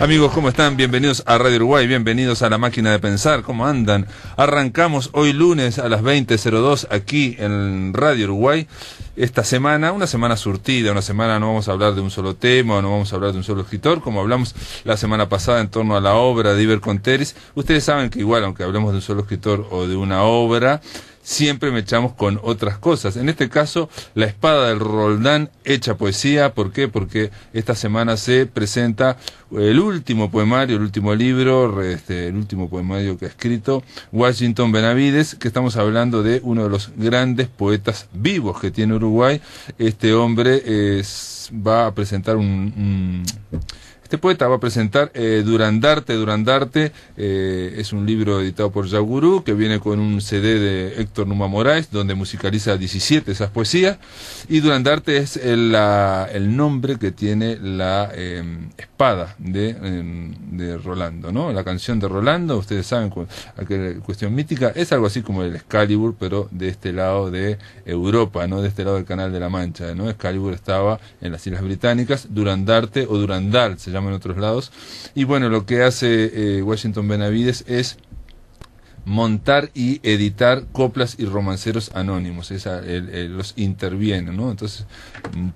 Amigos, ¿cómo están? Bienvenidos a Radio Uruguay, bienvenidos a La Máquina de Pensar. ¿Cómo andan? Arrancamos hoy lunes a las 20:02 aquí en Radio Uruguay. Esta semana, una semana surtida, una semana no vamos a hablar de un solo tema, no vamos a hablar de un solo escritor, como hablamos la semana pasada en torno a la obra de Iber Conteris. Ustedes saben que igual, aunque hablemos de un solo escritor o de una obra, siempre me echamos con otras cosas. En este caso, La Espada del Roldán hecha poesía. ¿Por qué? Porque esta semana se presenta el último poemario, el último libro, el último poemario que ha escrito Washington Benavides, que estamos hablando de uno de los grandes poetas vivos que tiene Uruguay. Este hombre va a presentar Este poeta va a presentar Durandarte, es un libro editado por Yagurú, que viene con un CD de Héctor Numa Moraes, donde musicaliza 17 esas poesías, y Durandarte es el nombre que tiene la espada de Rolando, ¿no? La canción de Rolando, ustedes saben, aquella cuestión mítica, es algo así como el Excalibur, pero de este lado de Europa, ¿no? De este lado del Canal de la Mancha, ¿no? Excalibur estaba en las Islas Británicas, Durandarte o Durandal se llama en otros lados, y bueno, lo que hace Washington Benavides es montar y editar coplas y romanceros anónimos, los interviene, ¿no? Entonces,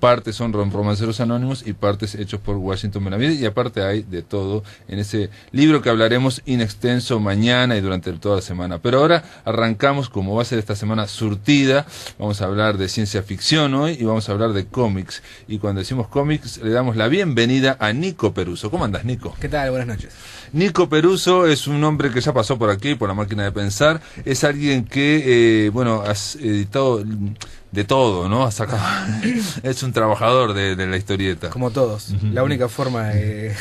partes son romanceros anónimos y partes hechos por Washington Benavides, y aparte hay de todo en ese libro que hablaremos in extenso mañana y durante toda la semana. Pero ahora arrancamos, como va a ser esta semana surtida, vamos a hablar de ciencia ficción hoy y vamos a hablar de cómics. Y cuando decimos cómics, le damos la bienvenida a Nico Peruso. ¿Cómo andas, Nico? ¿Qué tal? Buenas noches. Nico Peruso es un hombre que ya pasó por aquí, por La Máquina de Pensar. Es alguien que, has editado de todo, ¿no? Has sacado... es un trabajador de la historieta. Como todos. La única forma de...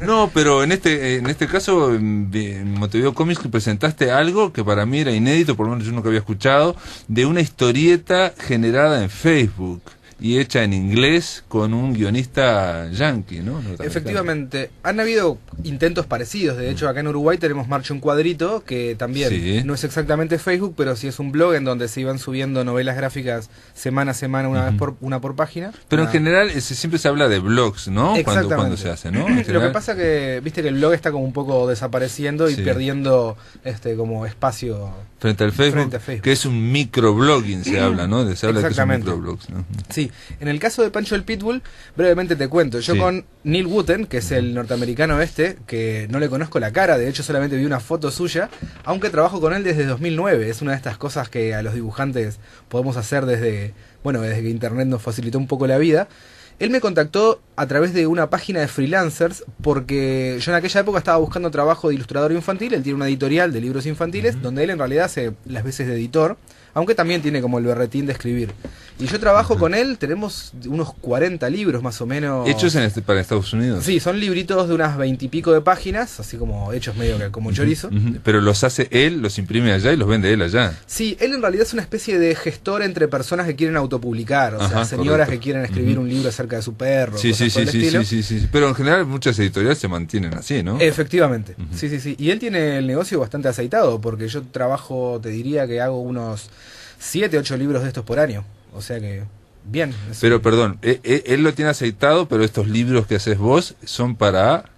No, pero en este caso, en Montevideo Comics, presentaste algo que para mí era inédito, por lo menos yo nunca había escuchado, de una historieta generada en Facebook y hecha en inglés con un guionista yankee, ¿no? Efectivamente, han habido intentos parecidos. De hecho, acá en Uruguay tenemos Marcha un Cuadrito, que también no es exactamente Facebook, pero sí es un blog en donde se iban subiendo novelas gráficas semana a semana, una por página. Pero en general siempre se habla de blogs, ¿no? Cuando se hace, ¿no? Lo que pasa que, viste que el blog está como un poco desapareciendo y perdiendo como espacio frente al Facebook, que es un microblogging, se habla, ¿no? Se habla de que es un microblog, ¿no? Sí, en el caso de Pancho el Pitbull, brevemente te cuento. Yo con Neil Wooten, que es el norteamericano que no le conozco la cara, de hecho solamente vi una foto suya, aunque trabajo con él desde 2009. Es una de estas cosas que a los dibujantes podemos hacer desde que Internet nos facilitó un poco la vida. Él me contactó a través de una página de freelancers porque yo en aquella época estaba buscando trabajo de ilustrador infantil. Él tiene una editorial de libros infantiles donde él en realidad hace las veces de editor, aunque también tiene como el berretín de escribir. Y yo trabajo con él, tenemos unos 40 libros más o menos. ¿Hechos para Estados Unidos? Sí, son libritos de unas 20 y pico de páginas, así como hechos medio que como chorizo. Pero los hace él, los imprime allá y los vende él allá. Sí, él en realidad es una especie de gestor entre personas que quieren autopublicar, o sea, señoras que quieren escribir un libro acerca de su perro. Sí. Pero en general muchas editoriales se mantienen así, ¿no? Efectivamente, sí. Y él tiene el negocio bastante aceitado, porque yo trabajo, te diría que hago unos 7, 8 libros de estos por año. O sea que, bien. Pero perdón, él lo tiene aceitado, pero estos libros que haces vos son para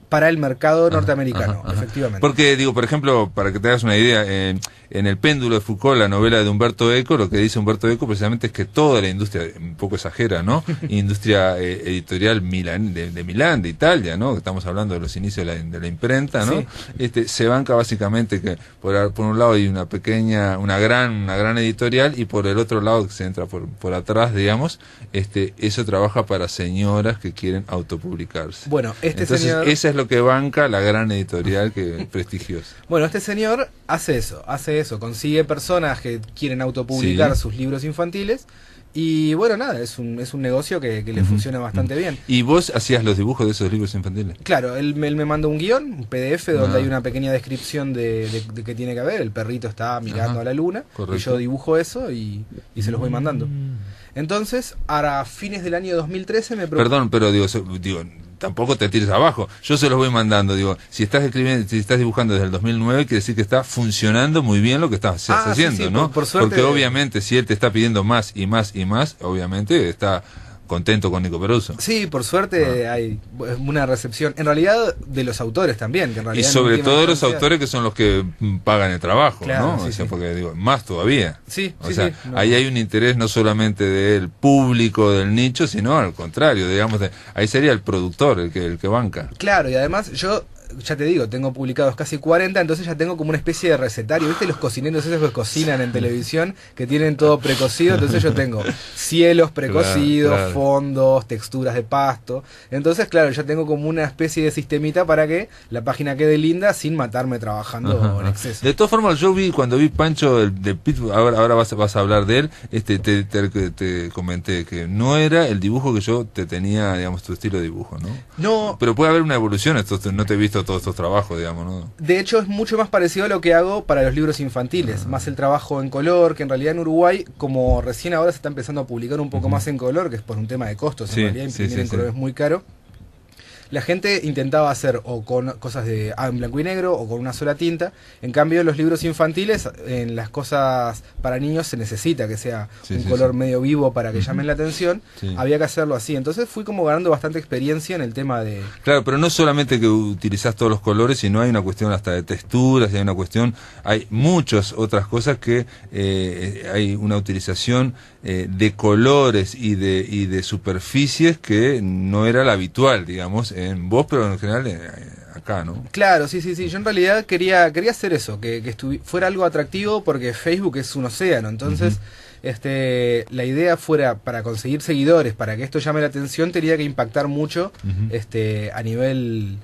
el mercado norteamericano, efectivamente. Porque, digo, por ejemplo, para que te hagas una idea, en El péndulo de Foucault, la novela de Humberto Eco, lo que dice Humberto Eco precisamente es que toda la industria, un poco exagera, ¿no? Industria editorial de Milán, de Italia, ¿no? Estamos hablando de los inicios de la imprenta, ¿no? Sí. Se banca básicamente que por un lado hay una gran editorial, y por el otro lado, que se entra por atrás, digamos, eso trabaja para señoras que quieren autopublicarse. Bueno, Entonces, señor... esa es lo que banca la gran editorial prestigiosa. Bueno, este señor hace eso, consigue personas que quieren autopublicar sus libros infantiles, y bueno, nada, es un negocio que le funciona bastante bien. ¿Y vos hacías los dibujos de esos libros infantiles? Claro, él me manda un guión, un PDF, donde hay una pequeña descripción de qué tiene que haber. El perrito está mirando a la luna, y yo dibujo eso y se los voy mandando. Entonces, a fines del año 2013 me pregunto... Perdón, pero digo, tampoco te tires abajo. Yo se los voy mandando, digo, si estás dibujando desde el 2009, quiere decir que está funcionando muy bien lo que estás haciendo, ¿no? Por suerte, porque obviamente si él te está pidiendo más y más y más, obviamente está contento con Nico Peruso. Sí, por suerte hay una recepción, en realidad de los autores también, que en realidad y sobre todo de los autores que son los que pagan el trabajo, claro, ¿no? Sí, o sea, sí. porque digo, más todavía. Sí, o sea, ahí hay un interés no solamente del público, del nicho, sino al contrario, digamos, ahí sería el productor el que banca. Claro, y además yo, ya te digo, tengo publicados casi 40, entonces ya tengo como una especie de recetario. ¿Viste los cocineros esos que cocinan en televisión, que tienen todo precocido? Entonces yo tengo cielos precocidos, claro. fondos, texturas de pasto. Entonces, claro, ya tengo como una especie de sistemita para que la página quede linda sin matarme trabajando en exceso. De todas formas, yo cuando vi Pancho de Pitbull, ahora vas a hablar de él, te comenté que no era el dibujo que yo te tenía, digamos, tu estilo de dibujo, ¿no? No. Pero puede haber una evolución, no te he visto todos estos trabajos, digamos, ¿no? De hecho, es mucho más parecido a lo que hago para los libros infantiles, más el trabajo en color, que en realidad en Uruguay, como recién ahora se está empezando a publicar un poco más en color, que es por un tema de costos, en realidad imprimir en color es muy caro. La gente intentaba hacer o con cosas en blanco y negro o con una sola tinta. En cambio, los libros infantiles, en las cosas para niños se necesita que sea un color medio vivo para que llamen la atención. Había que hacerlo así. Entonces fui como ganando bastante experiencia en el tema de... Claro, pero no solamente que utilizás todos los colores, sino hay una cuestión hasta de texturas, y hay una cuestión, hay muchas otras cosas que hay una utilización de colores y de superficies que no era la habitual, digamos, en vos, pero en general acá, ¿no? Claro, sí. Yo en realidad quería hacer eso, que fuera algo atractivo, porque Facebook es un océano. Entonces, la idea fuera, para conseguir seguidores, para que esto llame la atención, tenía que impactar mucho a nivel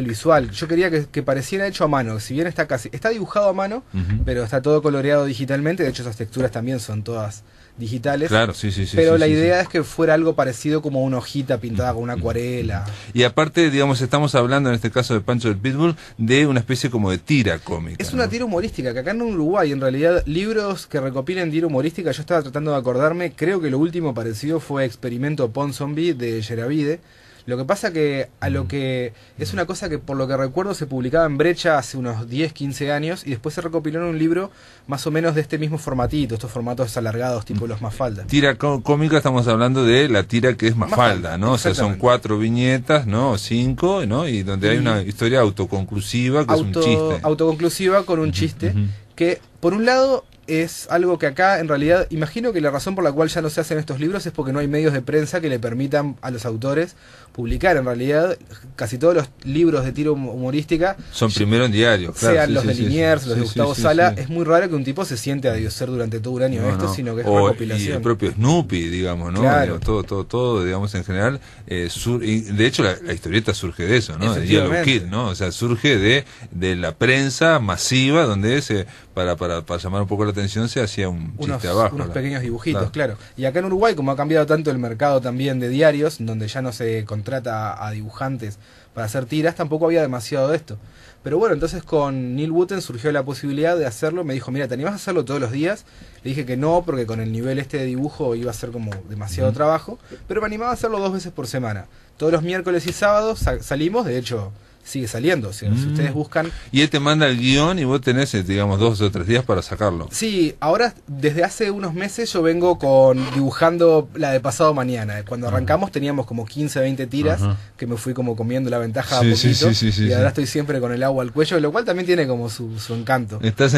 visual. Yo quería que pareciera hecho a mano. Si bien está dibujado a mano, pero está todo coloreado digitalmente. De hecho, esas texturas también son todas digitales. Claro, sí. Pero la idea es que fuera algo parecido como una hojita pintada con una acuarela. Y aparte, digamos, estamos hablando en este caso de Pancho del Pitbull de una especie como de tira cómica. Es una tira humorística, que acá en Uruguay, en realidad, libros que recopilen tira humorística, yo estaba tratando de acordarme, creo que lo último parecido fue Experimento Ponsonby de Yeravide. Lo que pasa que a lo que es una cosa que por lo que recuerdo se publicaba en Brecha hace unos 10, 15 años y después se recopiló en un libro más o menos de este mismo formatito, estos formatos alargados tipo los Mafalda. Tira cómica, estamos hablando de la tira que es Mafalda, ¿no? O sea, son 4 viñetas, ¿no? 5, ¿no? Y donde hay una historia autoconclusiva que es un chiste. Autoconclusiva con un chiste que, por un lado, es algo que acá, en realidad, imagino que la razón por la cual ya no se hacen estos libros es porque no hay medios de prensa que le permitan a los autores publicar. En realidad, casi todos los libros de tira humorística son primero en diario, claro. Sean los de Liniers, los de Gustavo Sala. Es muy raro que un tipo se siente a diosar durante todo un año sino que es recopilación. Y el propio Snoopy, digamos, ¿no? Claro. Todo, digamos, en general. Y de hecho, la historieta surge de eso, ¿no? De Yellow Kid, ¿no? O sea, surge de la prensa masiva donde para llamar un poco la atención se hacía un chiste abajo. Unos pequeños dibujitos, claro. Y acá en Uruguay, como ha cambiado tanto el mercado también de diarios, donde ya no se contrata a dibujantes para hacer tiras, tampoco había demasiado de esto. Pero bueno, entonces con Neil Wooten surgió la posibilidad de hacerlo. Me dijo, mira, ¿te animás a hacerlo todos los días? Le dije que no, porque con el nivel de dibujo iba a ser como demasiado trabajo. Pero me animaba a hacerlo 2 veces por semana. Todos los miércoles y sábados salimos, de hecho... sigue saliendo, si ustedes buscan... Y él te manda el guión y vos tenés, digamos, 2 o 3 días para sacarlo. Sí, ahora desde hace unos meses yo vengo dibujando la de pasado mañana. Cuando arrancamos teníamos como 15, 20 tiras, que me fui como comiendo la ventaja a poquito, y ahora estoy siempre con el agua al cuello, lo cual también tiene como su encanto. Estás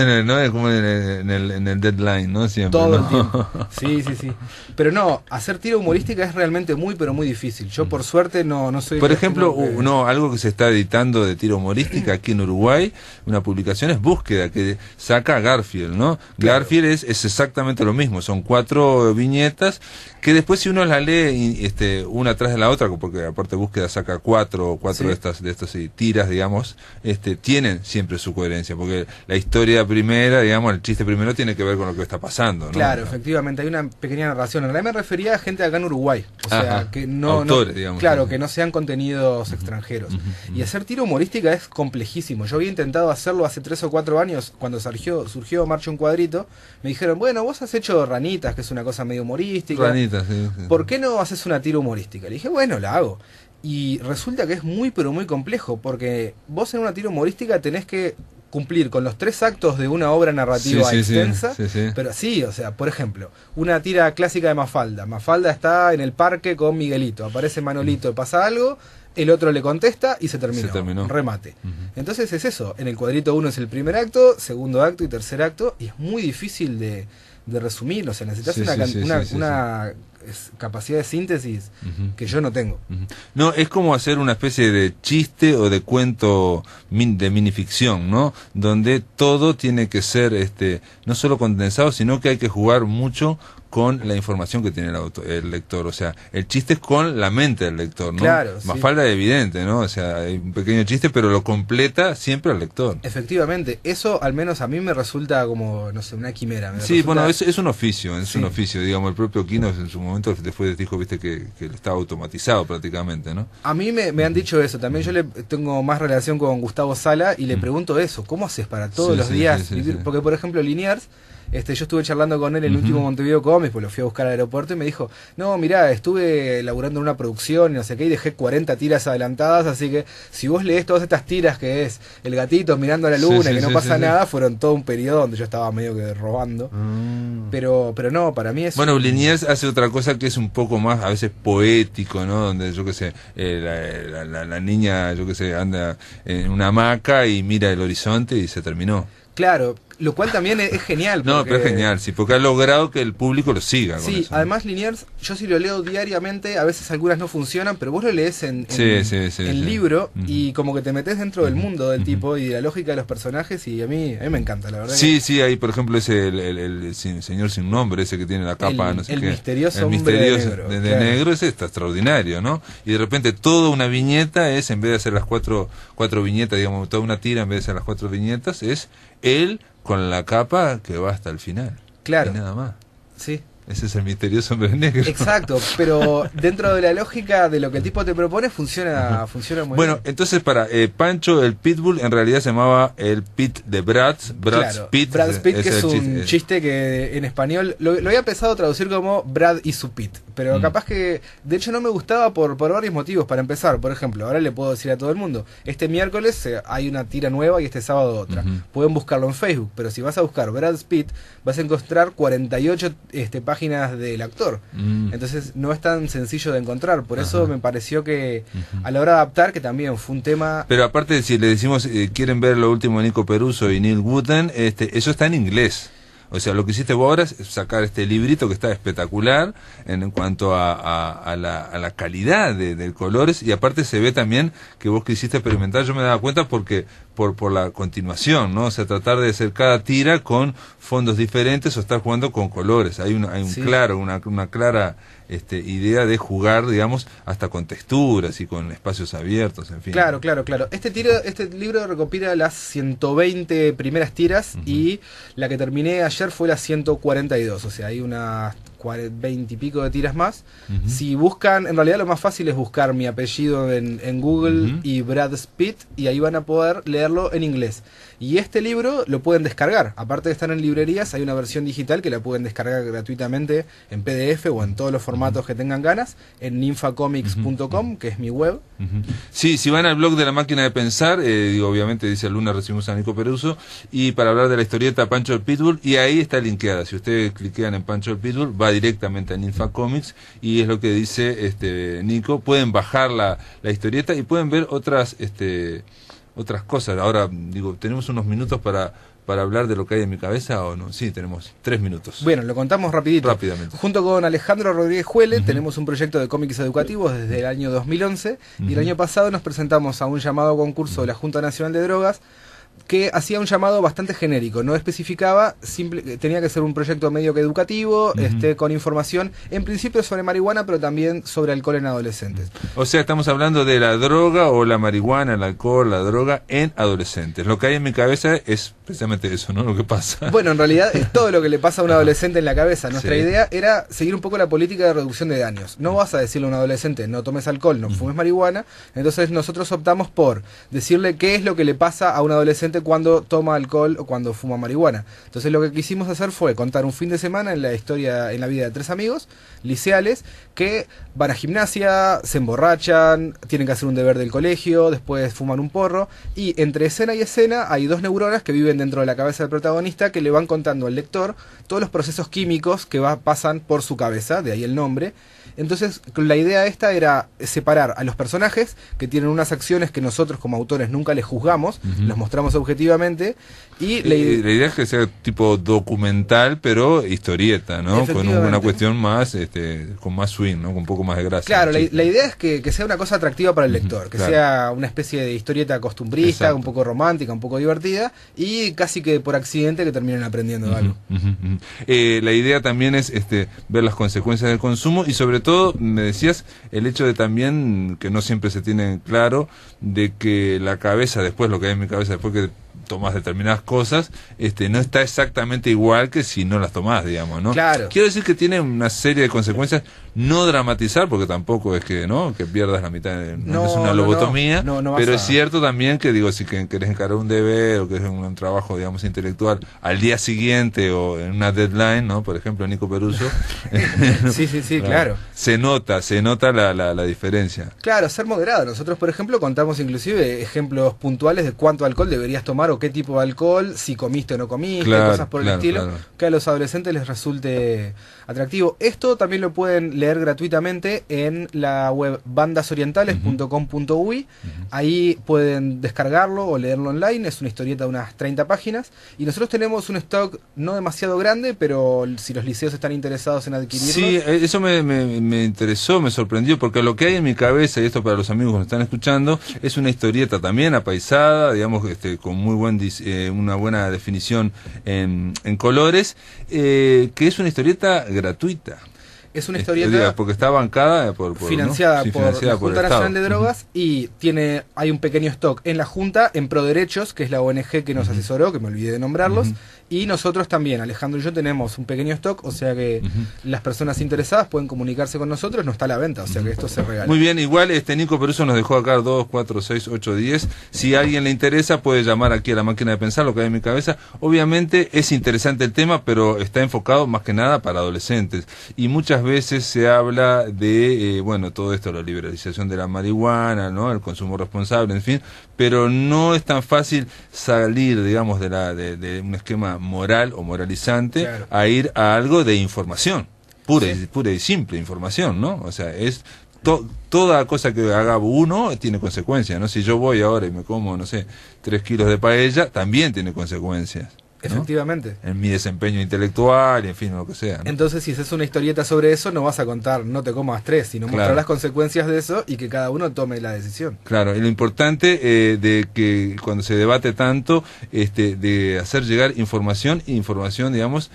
como en el deadline, ¿no? Siempre, todo el tiempo. Sí. Pero no, hacer tira humorística es realmente muy, pero muy difícil. Yo por suerte no soy... Por ejemplo, algo que se está editando de tira humorística aquí en Uruguay, una publicación es Búsqueda, que saca Garfield, ¿no? Claro. Garfield es exactamente lo mismo, son 4 viñetas que después si uno las lee una tras de la otra, porque aparte Búsqueda saca 4 de estas tiras, digamos, tienen siempre su coherencia, porque la historia primera, digamos, el chiste primero tiene que ver con lo que está pasando, ¿no? Claro, efectivamente, hay una pequeña narración. En realidad me refería a gente acá en Uruguay, o sea, que autores, digamos. Claro, que no sean contenidos extranjeros. Y hacer tira humorística es complejísimo. Yo había intentado hacerlo hace 3 o 4 años, cuando surgió Marcha un Cuadrito. Me dijeron, bueno, vos has hecho Ranitas, que es una cosa medio humorística. Ranitas, sí. ¿Por qué no haces una tira humorística? Le dije, bueno, la hago. Y resulta que es muy, pero muy complejo, porque vos en una tira humorística tenés que cumplir con los 3 actos de una obra narrativa extensa, sí. pero sí, o sea, por ejemplo, una tira clásica de Mafalda. Mafalda está en el parque con Miguelito, aparece Manolito, pasa algo, el otro le contesta y se terminó. Remate. Entonces es eso, en el cuadrito 1 es el primer acto, segundo acto y tercer acto, y es muy difícil de resumir, o sea, necesitas una capacidad de síntesis que yo no tengo. No, es como hacer una especie de chiste o de cuento de minificción, ¿no? Donde todo tiene que ser no solo condensado, sino que hay que jugar mucho con la información que tiene el lector, o sea, el chiste es con la mente del lector, ¿no? Claro, Mafalda es evidente, ¿no? O sea, hay un pequeño chiste, pero lo completa siempre al lector. Efectivamente, eso al menos a mí me resulta como, no sé, una quimera. Bueno, es un oficio, un oficio, digamos, el propio Quino en su momento después dijo, viste, que estaba automatizado prácticamente, ¿no? A mí me han dicho eso, también yo tengo más relación con Gustavo Sala y le pregunto eso, ¿cómo haces para todos los días vivir? Porque, por ejemplo, Liniers, yo estuve charlando con él en el último Montevideo Comics, pues lo fui a buscar al aeropuerto y me dijo, no, mirá, estuve laburando en una producción y no sé qué, y dejé 40 tiras adelantadas, así que si vos lees todas estas tiras que es el gatito mirando a la luna y que no pasa nada, fueron todo un periodo donde yo estaba medio que robando. Pero no, para mí es... Bueno, Liniers hace otra cosa que es un poco más, a veces poético, ¿no? Donde, yo qué sé, la niña, yo qué sé, anda en una hamaca y mira el horizonte y se terminó. Claro, lo cual también es genial. No, pero es genial, sí, porque ha logrado que el público lo siga. Con eso, además Liniers, yo sí lo leo diariamente, a veces algunas no funcionan, pero vos lo lees en libro y como que te metes dentro del mundo del tipo y de la lógica de los personajes y a mí me encanta, la verdad. Sí, ahí por ejemplo ese el señor sin nombre, ese que tiene la capa, no sé qué. Misterioso hombre de negro, ese está extraordinario, ¿no? Y de repente toda una viñeta es, en vez de hacer las cuatro viñetas, digamos, toda una tira, en vez de hacer las 4 viñetas, es él con la capa que va hasta el final. Claro. Y nada más. Sí. Ese es el misterioso hombre negro. Exacto, pero dentro de la lógica de lo que el tipo te propone funciona muy bien. Bueno, entonces para Pancho el Pitbull en realidad se llamaba el Pit de Brad's Pit. Brad's Pit, que es un chiste que en español lo había pensado traducir como Brad y su Pit, pero capaz que de hecho no me gustaba por varios motivos. Para empezar, por ejemplo, ahora le puedo decir a todo el mundo, este miércoles hay una tira nueva y este sábado otra. Pueden buscarlo en Facebook, pero si vas a buscar Brad's Pit vas a encontrar 48 páginas del actor. Entonces no es tan sencillo de encontrar. Por eso me pareció que a la hora de adaptar, que también fue un tema... Pero aparte, si le decimos quieren ver lo último de Nico Peruso y Neil Wooten, eso está en inglés. O sea, lo que hiciste vos ahora es sacar este librito que está espectacular en cuanto a la calidad de colores, y aparte se ve también que vos quisiste experimentar. Yo me daba cuenta porque por la continuación, ¿no? O sea, tratar de hacer cada tira con fondos diferentes o estar jugando con colores. Hay una clara idea de jugar, digamos, hasta con texturas y con espacios abiertos, en fin. Claro. Este libro recopila las 120 primeras tiras y la que terminé ayer fue la 142, o sea, hay unas 20 y pico de tiras más. Si buscan, en realidad lo más fácil es buscar mi apellido en Google y Brad's Pit, y ahí van a poder leerlo en inglés. Y este libro lo pueden descargar, aparte de estar en librerías, hay una versión digital que la pueden descargar gratuitamente en PDF o en todos los formatos que tengan ganas, en ninfacomics.com, que es mi web. Sí, si van al blog de La Máquina de Pensar, obviamente dice el lunes recibimos a Nico Peruso, y para hablar de la historieta Pancho el Pitbull, y ahí está linkeada. Si ustedes cliquean en Pancho el Pitbull, va directamente a Ninfa Comics, y es lo que dice Nico, pueden bajar la historieta y pueden ver otras cosas. Ahora, ¿tenemos unos minutos para hablar de lo que hay en mi cabeza o no? Sí, tenemos 3 minutos. Bueno, lo contamos rápidamente. Junto con Alejandro Rodríguez Juele tenemos un proyecto de cómics educativos desde el año 2011, y el año pasado nos presentamos a un llamado concurso de la Junta Nacional de Drogas, que hacía un llamado bastante genérico, no especificaba, tenía que ser un proyecto medio que educativo, con información, en principio sobre marihuana, pero también sobre alcohol en adolescentes. O sea, estamos hablando de la droga o la marihuana, el alcohol, la droga en adolescentes. Lo que hay en mi cabeza es precisamente eso, ¿no? Lo que pasa. Bueno, en realidad es todo lo que le pasa a un adolescente en la cabeza. Nuestra idea era seguir un poco la política de reducción de daños. No vas a decirle a un adolescente, no tomes alcohol, no fumes marihuana. Entonces nosotros optamos por decirle qué es lo que le pasa a un adolescente adolescente cuando toma alcohol o cuando fuma marihuana. Entonces lo que quisimos hacer fue contar un fin de semana en la historia, en la vida de 3 amigos liceales que van a gimnasia, se emborrachan, tienen que hacer un deber del colegio, después fuman un porro, y entre escena y escena hay 2 neuronas que viven dentro de la cabeza del protagonista que le van contando al lector todos los procesos químicos que pasan por su cabeza, de ahí el nombre. Entonces la idea esta era separar a los personajes que tienen unas acciones que nosotros como autores nunca les juzgamos, los mostramos objetivamente, y la idea es que sea tipo documental pero historieta, ¿no? Con una cuestión más con más swing, ¿no? Con un poco más de gracia. Claro, la idea es que sea una cosa atractiva para el lector, que sea una especie de historieta costumbrista, exacto, un poco romántica, un poco divertida, y casi que por accidente que terminen aprendiendo algo. La idea también es ver las consecuencias del consumo, y sobre todo me decías el hecho de también que no siempre se tiene claro de que la cabeza, después lo que hay en mi cabeza después que tomás determinadas cosas, no está exactamente igual que si no las tomás, digamos, ¿no? Claro. Quiero decir que tiene una serie de consecuencias, no dramatizar, porque tampoco es que, ¿no?, que pierdas la mitad, no es una lobotomía, no pero es cierto también que, digo, si querés encarar un deber o que es un trabajo, digamos, intelectual, al día siguiente o en una deadline, ¿no?, por ejemplo, Nico Peruso. sí, claro. Se nota la diferencia. Claro, ser moderado. Nosotros, por ejemplo, contamos inclusive ejemplos puntuales de cuánto alcohol deberías tomar o qué tipo de alcohol, si comiste o no comiste, cosas por el estilo, que a los adolescentes les resulte atractivo. Esto también lo pueden leer gratuitamente en la web bandasorientales.com.uy. Ahí pueden descargarlo o leerlo online. Es una historieta de unas 30 páginas. Y nosotros tenemos un stock no demasiado grande, pero si los liceos están interesados en adquirirlo. Sí, eso me interesó, me sorprendió, porque lo que hay en mi cabeza, y esto para los amigos que nos están escuchando, es una historieta también apaisada, digamos, con muy una buena definición en colores, que es una historieta gratuita. Es una historieta porque está bancada financiada, ¿no? Por la Junta Nacional de Drogas, y hay un pequeño stock en la Junta, en Proderechos, que es la ONG que nos asesoró, que me olvidé de nombrarlos, y nosotros también, Alejandro y yo, tenemos un pequeño stock, o sea que las personas interesadas pueden comunicarse con nosotros, no está a la venta, o sea que esto se regala. Muy bien, igual Nico Peruso nos dejó acá 2, 4, 6, 8, 10. Si a alguien le interesa, puede llamar aquí a la máquina de pensar, lo que hay en mi cabeza. Obviamente es interesante el tema, pero está enfocado más que nada para adolescentes, y muchas veces se habla de, todo esto, la liberalización de la marihuana, ¿no?, el consumo responsable, en fin, pero no es tan fácil salir, digamos, de un esquema moral o moralizante, claro, a ir a algo de información, pura y simple información, ¿no? O sea, es toda cosa que haga uno tiene consecuencias, ¿no? Si yo voy ahora y me como, no sé, 3 kilos de paella, también tiene consecuencias, ¿no? Efectivamente. En mi desempeño intelectual, en fin, lo que sea, ¿no? Entonces, si haces una historieta sobre eso, no vas a contar, no te comas 3, sino mostrar las consecuencias de eso y que cada uno tome la decisión. Claro, y lo importante de que cuando se debate tanto, de hacer llegar información, digamos,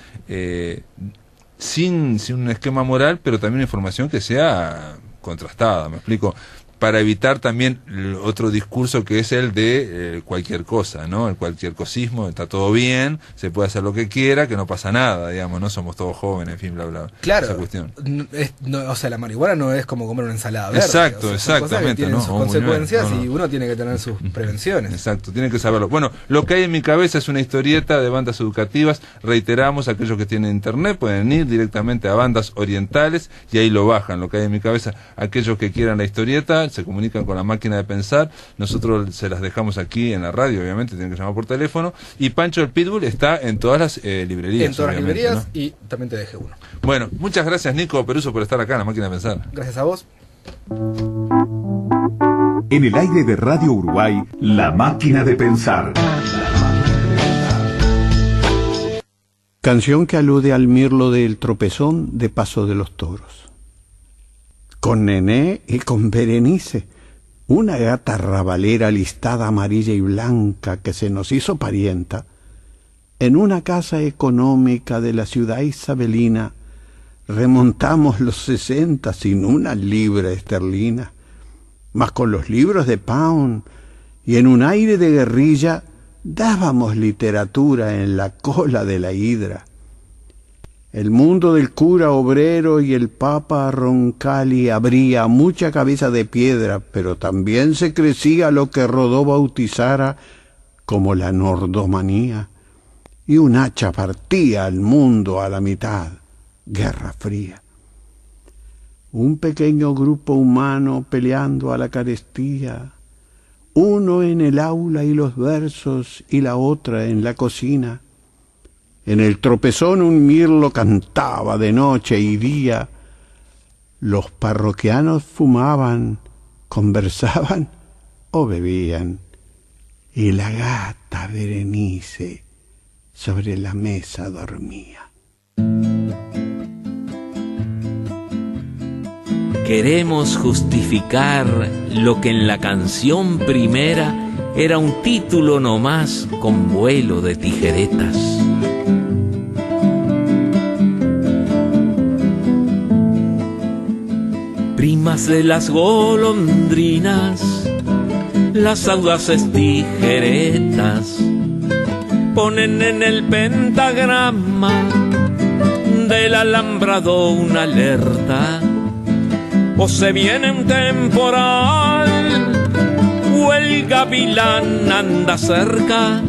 sin un esquema moral, pero también información que sea contrastada, ¿me explico? Para evitar también otro discurso que es el de cualquier cosa, ¿no? El cualquier cosismo, está todo bien, se puede hacer lo que quiera, que no pasa nada, digamos, no somos todos jóvenes, en fin, bla, bla. Claro, esa cuestión. O sea, la marihuana no es como comer una ensalada verde. Exacto, o sea, exactamente. Tienen sus consecuencias y uno tiene que tener sus prevenciones. Exacto, tiene que saberlo. Bueno, lo que hay en mi cabeza es una historieta de bandas educativas. Reiteramos, aquellos que tienen internet pueden ir directamente a Bandas Orientales y ahí lo bajan, lo que hay en mi cabeza. Aquellos que quieran la historieta se comunican con la máquina de pensar, nosotros se las dejamos aquí en la radio, obviamente tienen que llamar por teléfono, y Pancho el Pitbull está en todas las librerías. En todas las librerías, ¿no? Y también te dejé uno. Bueno, muchas gracias Nico Peruso por estar acá en la máquina de pensar. Gracias a vos. En el aire de Radio Uruguay, la máquina de pensar. Canción que alude al mirlo del tropezón de Paso de los Toros. Con Nené y con Berenice, una gata rabalera listada amarilla y blanca que se nos hizo parienta, en una casa económica de la ciudad isabelina, remontamos los 60 sin una libra esterlina, mas con los libros de Pound y en un aire de guerrilla dábamos literatura en la cola de la hidra. El mundo del cura obrero y el papa Roncalli abría mucha cabeza de piedra, pero también se crecía lo que Rodó bautizara como la nordomanía, y un hacha partía al mundo a la mitad, Guerra Fría. Un pequeño grupo humano peleando a la carestía, uno en el aula y los versos y la otra en la cocina. En el tropezón un mirlo cantaba de noche y día. Los parroquianos fumaban, conversaban o bebían. Y la gata Berenice sobre la mesa dormía. Queremos justificar lo que en la canción primera era un título nomás con vuelo de tijeretas. Primas de las golondrinas, las audaces tijeretas, ponen en el pentagrama del alambrado una alerta. O se viene un temporal, o el gavilán anda cerca,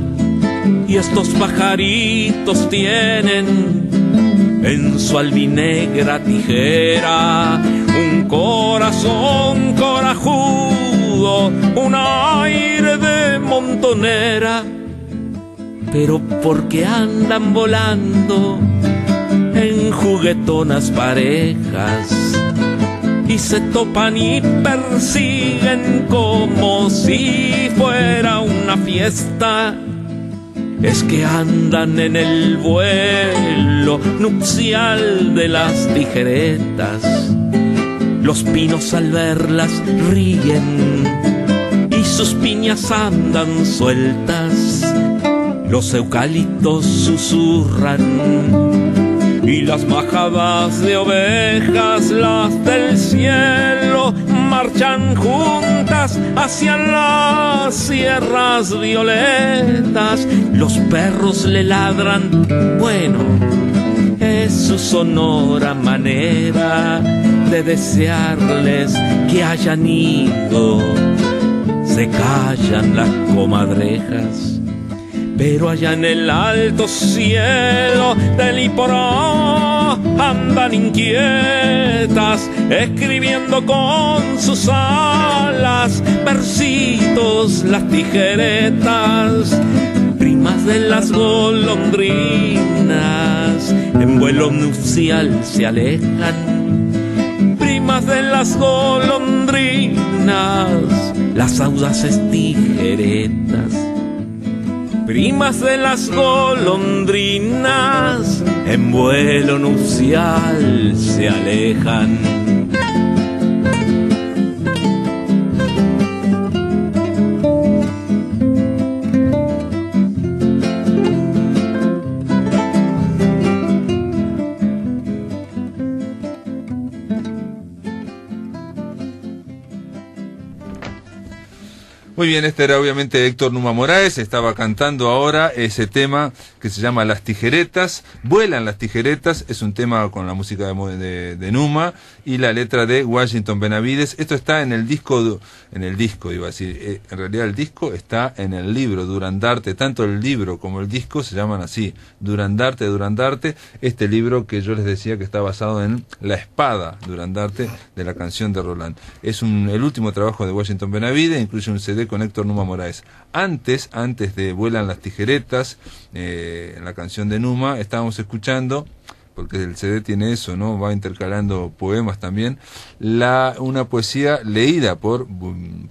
y estos pajaritos tienen en su albinegra tijera un corazón corajudo, un aire de montonera. Pero porque andan volando en juguetonas parejas y se topan y persiguen como si fuera una fiesta, es que andan en el vuelo nupcial de las tijeretas. Los pinos al verlas ríen y sus piñas andan sueltas. Los eucaliptos susurran y las majadas de ovejas, las del cielo, marchan juntas hacia las sierras violetas. Los perros le ladran, bueno, es su sonora manera de desearles que hayan ido. Se callan las comadrejas. Pero allá en el alto cielo del Iporá andan inquietas, escribiendo con sus alas versitos las tijeretas. Primas de las golondrinas en vuelo nupcial se alejan. Primas de las golondrinas, las audaces tijeretas. Primas de las golondrinas en vuelo nupcial se alejan. Muy bien, este era obviamente Héctor Numa Moraes, estaba cantando ahora ese tema que se llama Las Tijeretas, Vuelan las Tijeretas, es un tema con la música de Numa y la letra de Washington Benavides. Esto está en el disco, iba a decir, en realidad el disco está en el libro Durandarte, tanto el libro como el disco se llaman así, Durandarte, este libro que yo les decía que está basado en La Espada Durandarte de la canción de Roland. Es el último trabajo de Washington Benavides, incluye un CD con Héctor Numa Moraes. Antes de Vuelan las Tijeretas, en la canción de Numa, estábamos escuchando, porque el CD tiene eso, ¿no? Va intercalando poemas también, una poesía leída por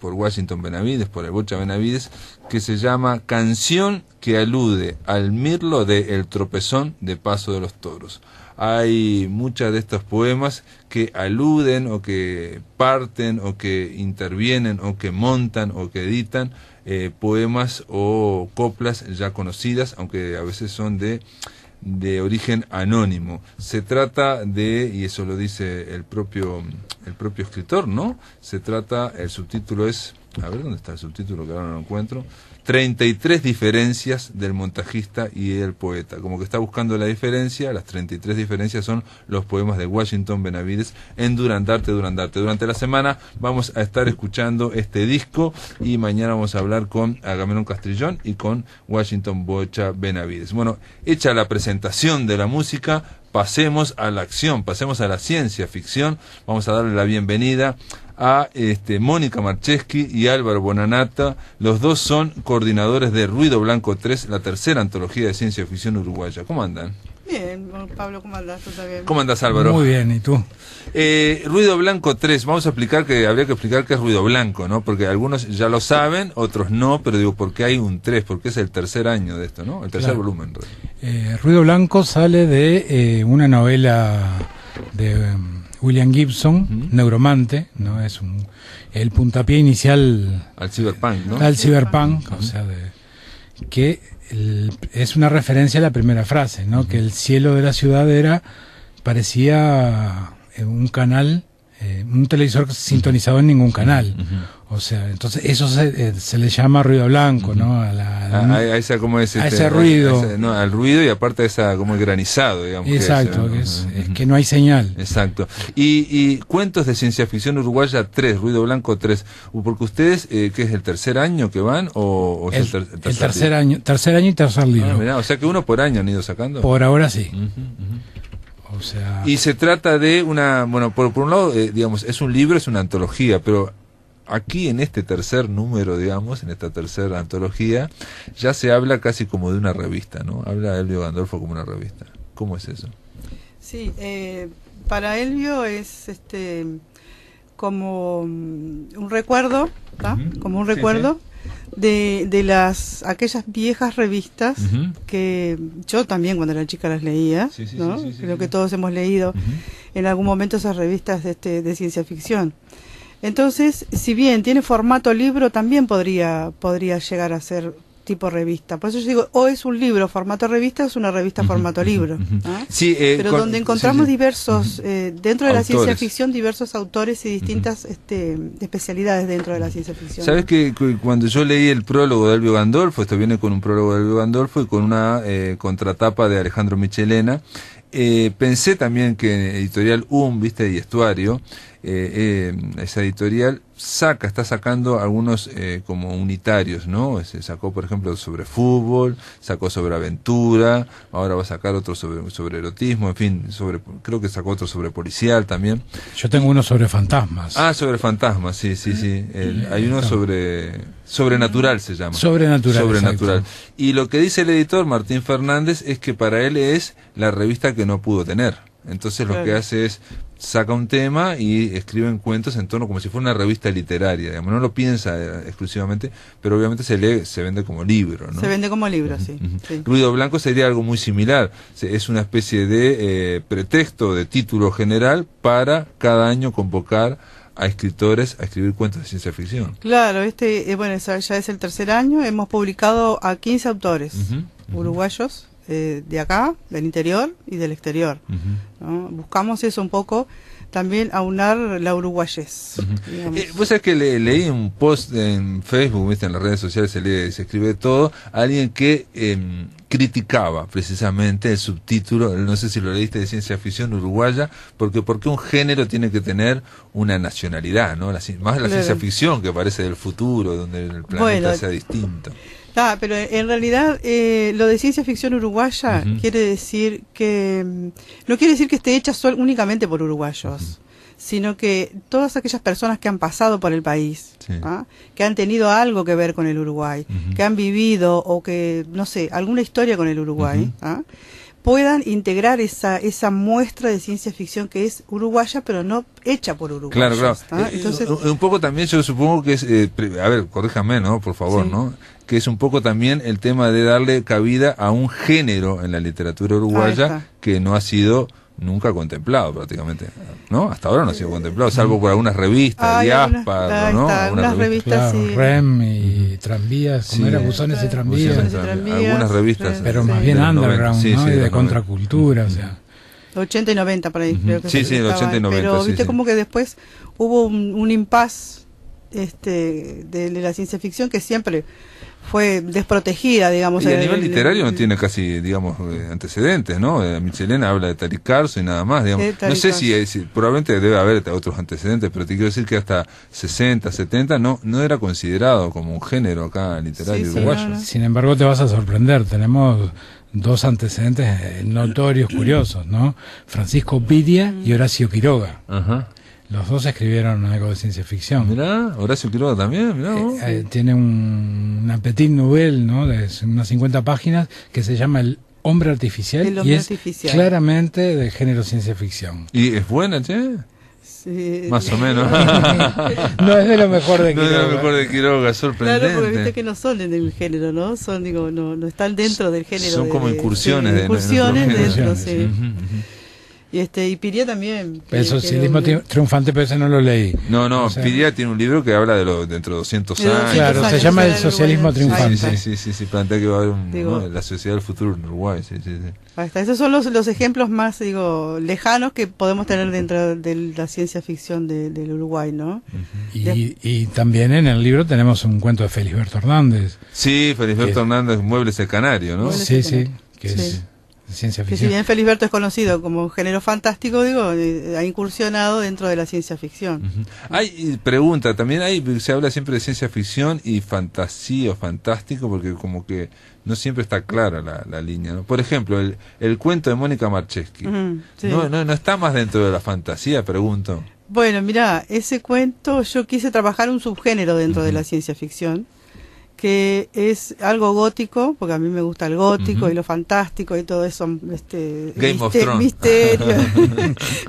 Washington Benavides, por el Bocha Benavides, que se llama Canción que alude al mirlo de El Tropezón de Paso de los Toros. Hay muchas de estos poemas que aluden o que parten o que intervienen o que montan o que editan poemas o coplas ya conocidas, aunque a veces son de origen anónimo. Se trata de, y eso lo dice el propio escritor, ¿no? El subtítulo es a ver dónde está el subtítulo que ahora no lo encuentro, 33 diferencias del montajista y el poeta, como que está buscando la diferencia. Las 33 diferencias son los poemas de Washington Benavides en Durandarte. Durante la semana vamos a estar escuchando este disco y mañana vamos a hablar con Agamenón Castrillón y con Washington Bocha Benavides. Bueno, hecha la presentación de la música, pasemos a la acción, pasemos a la ciencia ficción. Vamos a darle la bienvenida a Mónica Marcheski y Álvaro Bonanata. Los dos son coordinadores de Ruido Blanco 3, la tercera antología de ciencia ficción uruguaya. ¿Cómo andan? Bien, Pablo, ¿cómo andás? ¿Tú también? ¿Cómo andás, Álvaro? Muy bien, ¿y tú? Ruido Blanco 3, vamos a explicar que habría que explicar qué es Ruido Blanco, ¿no? Porque algunos ya lo saben, otros no, pero digo, ¿por qué hay un 3? Porque es el tercer año de esto, ¿no? El tercer volumen. Ruido Blanco sale de una novela de William Gibson, Neuromante, ¿no? Es el puntapié inicial al cyberpunk, ¿no? Al cyberpunk, o sea, que es una referencia a la primera frase, ¿no? Que el cielo de la ciudad parecía un canal, un televisor sintonizado en ningún canal. O sea, entonces eso se le llama ruido blanco, ¿no? A esa, ¿cómo es? A ese ruido. Al ruido y aparte a esa, como el granizado, digamos. Exacto, es que no hay señal. Exacto. Y cuentos de ciencia ficción uruguaya 3, Ruido Blanco 3, porque ustedes, ¿qué es el tercer año que van? ¿O el tercer año y tercer libro. Mirá, o sea que uno por año han ido sacando. Por ahora sí. O sea... Y se trata de bueno, por un lado, digamos, es un libro, es una antología, pero aquí en este tercer número, digamos, en esta tercera antología, ya se habla casi como de una revista, ¿no? Habla Elvio Gandolfo como una revista. ¿Cómo es eso? Sí, para Elvio es como un recuerdo, ¿tá? Como un recuerdo de aquellas viejas revistas que yo también cuando era chica las leía, ¿no? Creo que todos hemos leído en algún momento esas revistas de ciencia ficción. Entonces, si bien tiene formato libro, también podría llegar a ser tipo revista. Por eso yo digo, o es un libro formato revista, o es una revista formato libro. ¿Ah? Sí, pero donde encontramos diversos, dentro de la autores. Ciencia ficción, diversos autores y distintas especialidades dentro de la ciencia ficción. ¿Sabes que cuando yo leí el prólogo de Elvio Gandolfo, esto viene con un prólogo de Elvio Gandolfo y con una contratapa de Alejandro Michelena, pensé también que en editorial ¿viste? Y Estuario, esa editorial está sacando algunos como unitarios, ¿no? Se sacó, por ejemplo, sobre fútbol, sacó sobre aventura, ahora va a sacar otro sobre erotismo, en fin, creo que sacó otro sobre policial también. Yo tengo uno sobre fantasmas. Sobre fantasmas, sí. Hay uno sobrenatural se llama. Sobrenatural. Y lo que dice el editor Martín Fernández es que para él es la revista que no pudo tener. Entonces lo que hace es saca un tema y escriben cuentos en torno como si fuera una revista literaria, digamos. No lo piensa exclusivamente, pero obviamente se vende como libro, ¿no? Se vende como libro, sí. Ruido Blanco sería algo muy similar. Es una especie de pretexto, de título general para cada año convocar a escritores a escribir cuentos de ciencia ficción. Claro, bueno, ya es el tercer año. Hemos publicado a 15 autores uruguayos, de acá, del interior y del exterior, ¿no? Buscamos eso un poco, también aunar la uruguayez. Vos sabés que leí un post en Facebook, ¿viste? En las redes sociales se escribe todo, alguien que criticaba precisamente el subtítulo, no sé si lo leíste, de ciencia ficción uruguaya, porque un género tiene que tener una nacionalidad, ¿no? Más la ciencia ficción que parece del futuro, donde el planeta sea distinto. Pero en realidad lo de ciencia ficción uruguaya quiere decir que no quiere decir que esté hecha únicamente por uruguayos, sino que todas aquellas personas que han pasado por el país, que han tenido algo que ver con el Uruguay, que han vivido o que, no sé, alguna historia con el Uruguay, puedan integrar esa muestra de ciencia ficción que es uruguaya, pero no hecha por uruguayos. Claro. Entonces, un poco también yo supongo que es, a ver, corríjame, ¿no? Por favor, ¿no? Que es un poco también el tema de darle cabida a un género en la literatura uruguaya que no ha sido nunca contemplado prácticamente, ¿no? Hasta ahora no ha sido contemplado, salvo por algunas revistas, Diásparo, ¿no? Algunas revistas, claro, REM y tranvías, como era Buzones y tranvías. Algunas revistas. Pero más bien underground, ¿no? Y de contracultura, o sea. 80 y 90 por ahí, creo que sí, 80 y 90. Pero viste como que después hubo un impasse de la ciencia ficción, que siempre fue desprotegida, digamos. Y a nivel literario no tiene casi, digamos, antecedentes, ¿no? Michelena habla de Tariq Carso y nada más, digamos. No sé si probablemente debe haber otros antecedentes, pero te quiero decir que hasta 60, 70 no era considerado como un género acá literario uruguayo. No. Sin embargo, te vas a sorprender, tenemos dos antecedentes notorios, curiosos, ¿no? Francisco Piria y Horacio Quiroga. Ajá. Los dos escribieron algo de ciencia ficción. Mirá, Horacio Quiroga también, mirá vos. Tiene una petite nouvelle, ¿no? De unas 50 páginas que se llama El hombre artificial. El hombre y es artificial. Claramente de género ciencia ficción. ¿Y es buena, che? Sí. Más o menos. No es de lo mejor de Quiroga. No es de lo mejor de Quiroga, sorprendente. Claro, porque viste que no son en el género, ¿no? Son, digo, no están dentro del género. Son como incursiones de incursiones nuestro dentro, género. sí. Y Piria también. El socialismo triunfante, pero ese no lo leí. No, O sea, Piria tiene un libro que habla de dentro de 200 de 200 años. Claro, años, se llama El algo socialismo bueno. triunfante. Sí, plantea que va a haber Digo, ¿no? la sociedad del futuro en Uruguay. Sí. Ahí está. Esos son los ejemplos más, digo, lejanos que podemos tener dentro de la ciencia ficción del Uruguay, ¿no? Y también en el libro tenemos un cuento de Felisberto Hernández. Sí, Felisberto Hernández, Muebles el Canario, ¿no? Muebles Sí, el sí, Canario. que Sí. es ciencia Que si ficción. bien Felisberto es conocido como un género fantástico, digo, ha incursionado dentro de la ciencia ficción. Hay pregunta, también se habla siempre de ciencia ficción y fantasía o fantástico, porque como que no siempre está clara la línea, ¿no? Por ejemplo, el cuento de Mónica Marcheschi, Ujú, sí. no está más dentro de la fantasía, pregunto. Bueno, mira, ese cuento yo quise trabajar un subgénero dentro de la ciencia ficción, que es algo gótico, porque a mí me gusta el gótico y lo fantástico y todo eso, Game of Thrones.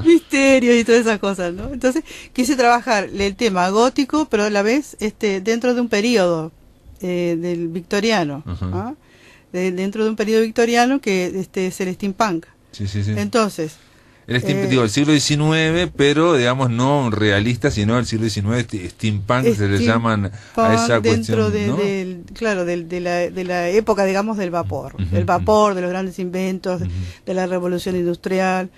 misterio y todas esas cosas, ¿no? Entonces quise trabajar el tema gótico, pero a la vez dentro de un periodo del victoriano, ¿ah? Dentro de un periodo victoriano que es el steampunk. Sí. Entonces, El siglo XIX, pero digamos no realista, sino el siglo XIX, steampunk, se le llaman a esa dentro cuestión, ¿no? de la época, digamos, del vapor, del vapor, de los grandes inventos, de la revolución industrial,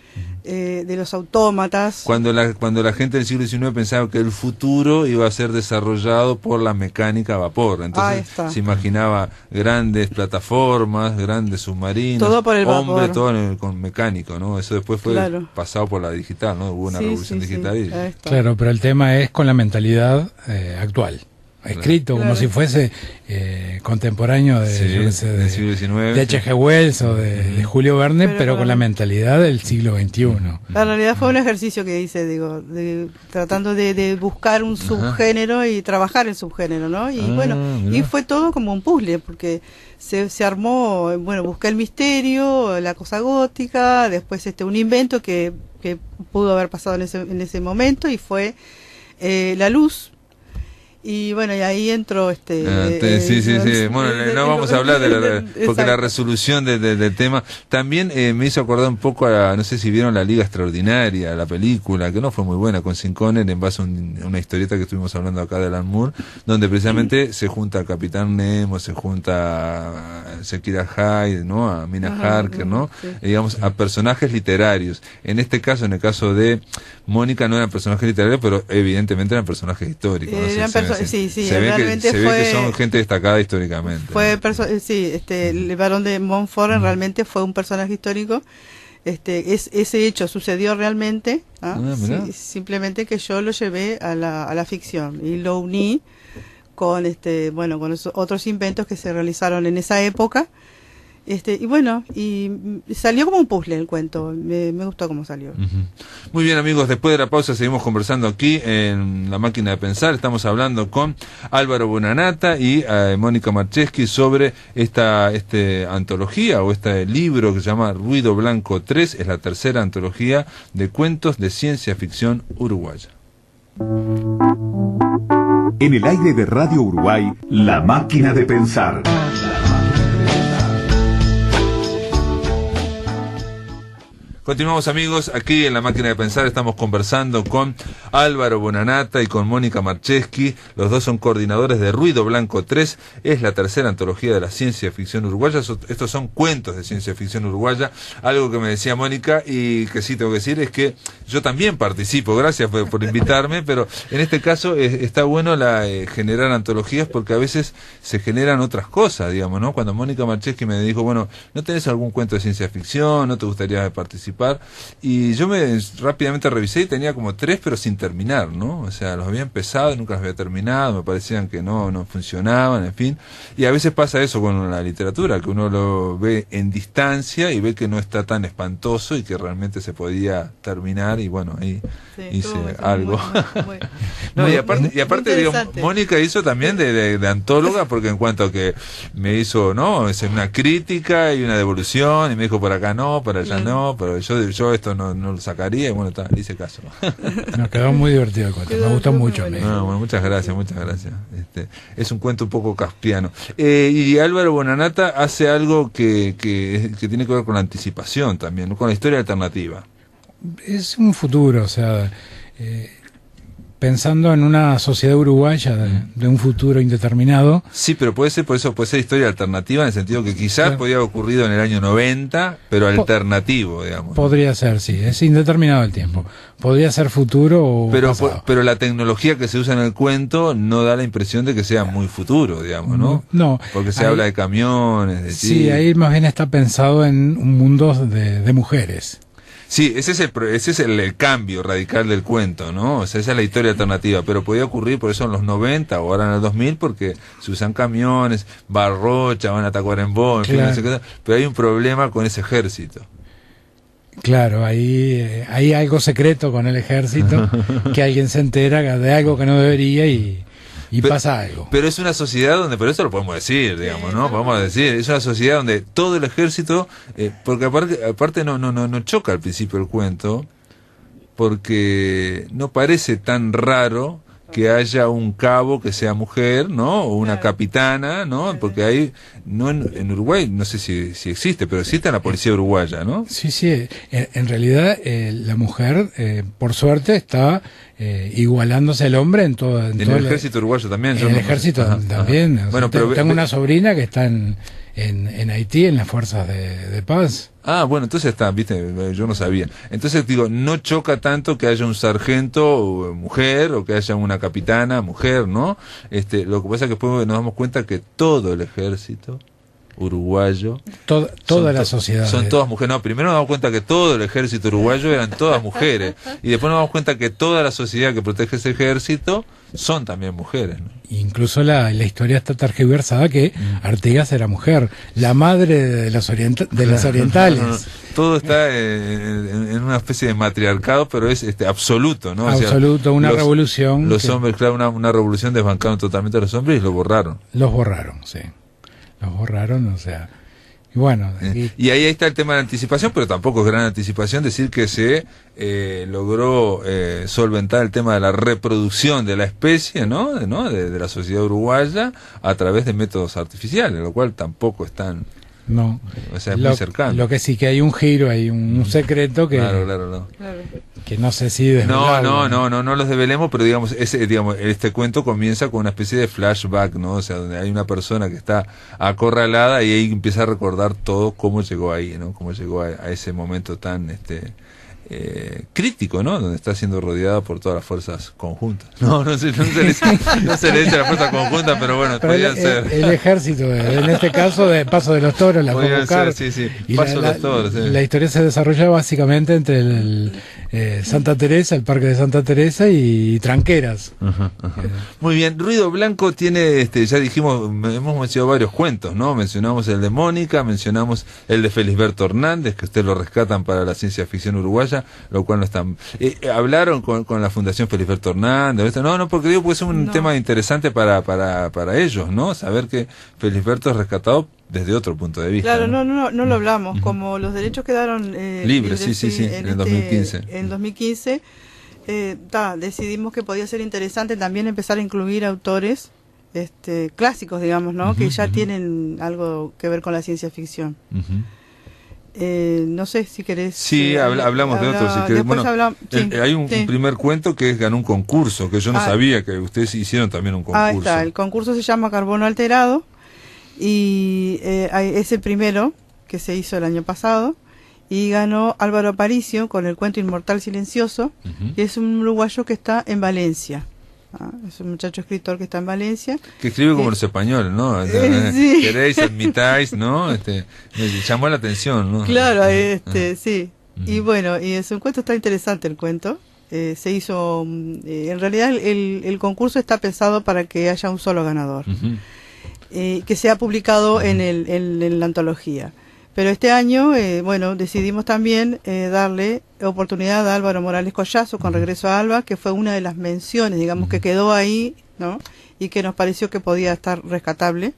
de los autómatas. Cuando la gente del siglo XIX pensaba que el futuro iba a ser desarrollado por la mecánica a vapor, Ahí entonces está. se imaginaba grandes plataformas, grandes submarinos, Todo por el vapor. todo con mecánico, ¿no? Eso después fue Claro. pasado por la digital, ¿no? Hubo una Sí, revolución sí, digital sí. y Ahí está. Claro, pero el tema es con la mentalidad actual. Escrito como Claro. si fuese contemporáneo de, Sí, yo qué sé, del siglo XIX. de H.G. Wells o de Julio Verne, pero con la mentalidad del siglo XXI. En realidad fue un ejercicio que hice, digo, tratando de buscar un subgénero y trabajar el subgénero, ¿no? Y Mirá. y fue todo como un puzzle, porque se armó, bueno, busqué el misterio, la cosa gótica, después un invento que pudo haber pasado en ese momento, y fue la luz. Y bueno, y ahí entró sí. Bueno, no vamos a hablar porque la resolución del tema también me hizo acordar un poco no sé si vieron La Liga Extraordinaria, la película, que no fue muy buena, con Sean Connery, en base a una historieta que estuvimos hablando acá de Alan Moore, donde precisamente se junta a Capitán Nemo, se junta a Shakira Hyde, ¿no? A Mina Harker, ¿no? Sí. Digamos, a personajes literarios. En este caso, en el caso de Mónica, no eran personajes literarios, pero evidentemente eran personajes históricos, ¿no? Sí, se ve realmente que son gente destacada históricamente. El varón de Montfort realmente fue un personaje histórico. Ese hecho sucedió realmente, simplemente que yo lo llevé a la ficción y lo uní con con esos otros inventos que se realizaron en esa época. Y salió como un puzzle el cuento, me gustó cómo salió. Muy bien, amigos, después de la pausa seguimos conversando aquí en La Máquina de Pensar. Estamos hablando con Álvaro Bonanata y Mónica Marcheschi sobre esta antología o este libro que se llama Ruido Blanco 3, es la tercera antología de cuentos de ciencia ficción uruguaya. En el aire de Radio Uruguay, La Máquina de Pensar. Continuamos, amigos, aquí en La Máquina de Pensar. Estamos conversando con Álvaro Bonanata y con Mónica Marcheski. Los dos son coordinadores de Ruido Blanco 3. Es la tercera antología de la ciencia ficción uruguaya. Estos son cuentos de ciencia ficción uruguaya. Algo que me decía Mónica y que sí tengo que decir es que yo también participo. Gracias por invitarme, pero en este caso está bueno generar antologías porque a veces se generan otras cosas, digamos, ¿no? Cuando Mónica Marcheski me dijo, bueno, ¿no tenés algún cuento de ciencia ficción? ¿No te gustaría participar? Y yo rápidamente revisé y tenía como 3, pero sin terminar, ¿no? O sea, los había empezado y nunca los había terminado, me parecían que no funcionaban, en fin. Y a veces pasa eso con la literatura, que uno lo ve en distancia y ve que no está tan espantoso y que realmente se podía terminar, y bueno, ahí hice algo. No, y aparte digo, Mónica hizo también de antóloga, porque en cuanto a que me hizo, ¿no? Es una crítica y una devolución, y me dijo por acá no, por allá no, pero yo esto no lo sacaría, y bueno, le hice caso. Nos quedó muy divertido el cuento, me gustó mucho. Bueno, muchas gracias. Es un cuento un poco kafkiano. Y Álvaro Bonanata hace algo que tiene que ver con la anticipación también, ¿no? Con la historia alternativa. Es un futuro, o sea, pensando en una sociedad uruguaya de un futuro indeterminado. Sí, pero puede ser historia alternativa, en el sentido que quizás podía haber ocurrido en el año 90, pero alternativo, digamos. Podría ser, sí, es indeterminado el tiempo. Podría ser futuro o pasado. Pero la tecnología que se usa en el cuento no da la impresión de que sea muy futuro, digamos, ¿no? No. Porque se habla de camiones, de sí, ahí más bien está pensado en un mundo de mujeres. Sí, ese es el cambio radical del cuento, ¿no? O sea, esa es la historia alternativa, pero podía ocurrir por eso en los 90 o ahora en el 2000, porque se usan camiones, Barrocha, van a Tacuarembó, en fin, no sé qué, pero hay un problema con ese ejército. Claro, ahí hay algo secreto con el ejército, que alguien se entera de algo que no debería y pasa algo. Pero es una sociedad donde, pero eso lo podemos decir, digamos, ¿no? Podemos decir, es una sociedad donde todo el ejército, porque aparte no choca al principio el cuento, porque no parece tan raro que haya un cabo que sea mujer, ¿no? O una capitana, ¿no? Porque hay, no en Uruguay, no sé si existe, pero existe en la policía uruguaya, ¿no? Sí. En realidad, la mujer, por suerte, está igualándose al hombre en todo el ejército uruguayo también. En el ejército también. Ajá. Bueno, pero tengo una sobrina que está en Haití, en las fuerzas de paz. Ah, bueno, entonces está, viste, yo no sabía. Entonces digo, no choca tanto que haya un sargento mujer o que haya una capitana mujer, ¿no? Lo que pasa es que después nos damos cuenta que todo el ejército uruguayo, toda la sociedad son todas mujeres. No, primero nos damos cuenta que todo el ejército uruguayo eran todas mujeres, y después nos damos cuenta que toda la sociedad que protege ese ejército son también mujeres, ¿no? Incluso la historia está tergiversada, que Artigas era mujer, la madre de las orientales. Todo está en una especie de matriarcado, pero es absoluto, ¿no? Absoluto, o sea, una revolución. Los hombres, claro, una revolución, desbancaron totalmente a los hombres y los borraron. Sí. Los borraron, o sea. Y bueno. Y ahí está el tema de la anticipación, pero tampoco es gran anticipación decir que se logró solventar el tema de la reproducción de la especie, ¿no? De la sociedad uruguaya a través de métodos artificiales, lo cual tampoco es tan. No. O sea, es muy cercano. Lo que sí que hay un giro, hay un secreto que. Claro. Que no sé si desvelarlo. No los develemos, pero digamos, este cuento comienza con una especie de flashback, ¿no? O sea, donde hay una persona que está acorralada y ahí empieza a recordar todo cómo llegó ahí, ¿no? Cómo llegó a ese momento tan crítico, ¿no? Donde está siendo rodeada por todas las fuerzas conjuntas. No se le dice la fuerza conjunta, pero bueno, podrían ser. El ejército, en este caso, de Paso de los Toros, la convocar. Sí. Y Paso de los Toros. La historia se desarrolla básicamente entre el Santa Teresa, el Parque de Santa Teresa y Tranqueras. Ajá. Muy bien, Ruido Blanco tiene, ya dijimos, hemos mencionado varios cuentos, ¿no? Mencionamos el de Mónica, mencionamos el de Felisberto Hernández, que ustedes lo rescatan para la ciencia ficción uruguaya, lo cual no están. ¿Hablaron con la Fundación Felisberto Hernández? No, porque digo, pues es un tema interesante para ellos, ¿no? Saber que Felisberto es rescatado desde otro punto de vista. Claro, no lo hablamos. Como los derechos quedaron libres, sí, en el 2015. En 2015 decidimos que podía ser interesante también empezar a incluir autores clásicos, digamos, ¿no? Que ya tienen algo que ver con la ciencia ficción. No sé si querés... Sí, hablamos de otros. Si querés. Bueno, hay un primer cuento que ganó un concurso, que yo no sabía que ustedes hicieron también un concurso. Ahí está, el concurso se llama Carbono Alterado y es el primero que se hizo el año pasado y ganó Álvaro Aparicio con el cuento Inmortal Silencioso, que es un uruguayo que está en Valencia. Es un muchacho escritor que está en Valencia. Que escribe como los españoles, ¿no? Sí. Queréis, admitáis, ¿no? Me llamó la atención, ¿no? Claro, sí. Y bueno, y es un cuento, está interesante el cuento. Se hizo, en realidad el concurso está pensado para que haya un solo ganador, que sea publicado en la antología. Pero este año, bueno, decidimos también darle oportunidad a Álvaro Morales Collazo con Regreso a Alba, que fue una de las menciones, digamos, que quedó ahí, ¿no? Y que nos pareció que podía estar rescatable.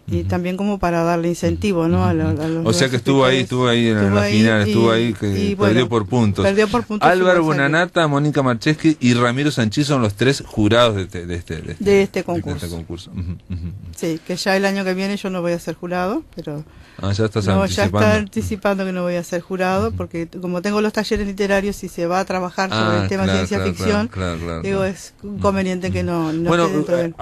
Y también como para darle incentivo, ¿no? A los o sea que estuvo ahí en la final, estuvo ahí, que perdió por puntos. Álvaro Bonanata, Mónica Marcheski y Ramiro Sanchís son los 3 jurados de este concurso. Sí, que ya el año que viene yo no voy a ser jurado, pero... ya estás anticipando. Ya está anticipando que no voy a ser jurado, porque como tengo los talleres literarios y se va a trabajar sobre el tema ciencia ficción, es conveniente que no bueno, esté dentro de él.